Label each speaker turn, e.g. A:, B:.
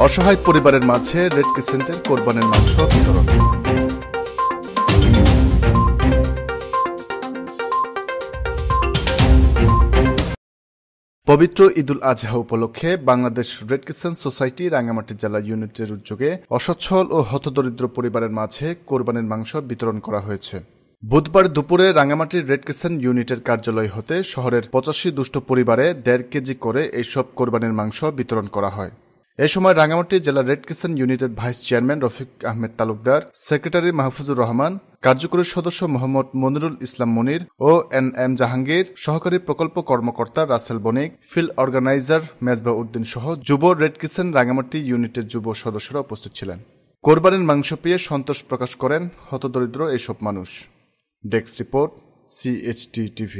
A: অসহায় পরিবারের মাঝে রেড ক্রিসেন্টের কোরবানির মাংস বিতরণ। পবিত্র ঈদুল আজহা উপলক্ষে Bangladesh red crescent society Rangamati জেলা ইউনিটের উদ্যোগে অসচ্ছল ও হতদরিদ্র পরিবারের মাঝে কোরবানির মাংস বিতরণ করা হয়েছে। বুধবার দুপুরে রাঙ্গামাটির রেড ক্রিসেন্ট ইউনিটের কার্যালয় হতে শহরের 85 দুস্থ পরিবারে 1.5 কেজি করে এইসব কোরবানির মাংস বিতরণ করা হয়। এ সময় রাঙ্গামাটি জেলা রেড ক্রিসেন্ট ইউনিটের vice chairman Rafiq Ahmed Talukdar, secretary Mahfuzur Rahman, কার্যকরী সদস্য মোহাম্মদ মনিরুল ইসলাম মনির ও এন জাহাঙ্গীর, সহকারী প্রকল্প কর্মকর্তা রাসেল বণিক, ফিল্ড অর্গানাইজার মেজবা উদ্দিন সহ যুব রেড ক্রিসেন্ট রাঙ্গামাটি ইউনিটের যুব সদস্যরা উপস্থিত ছিলেন। কোরবানির মাংস পেয়ে সন্তোষ প্রকাশ করেন হতদরিদ্র এইসব মানুষ। Desk report, CHT TV।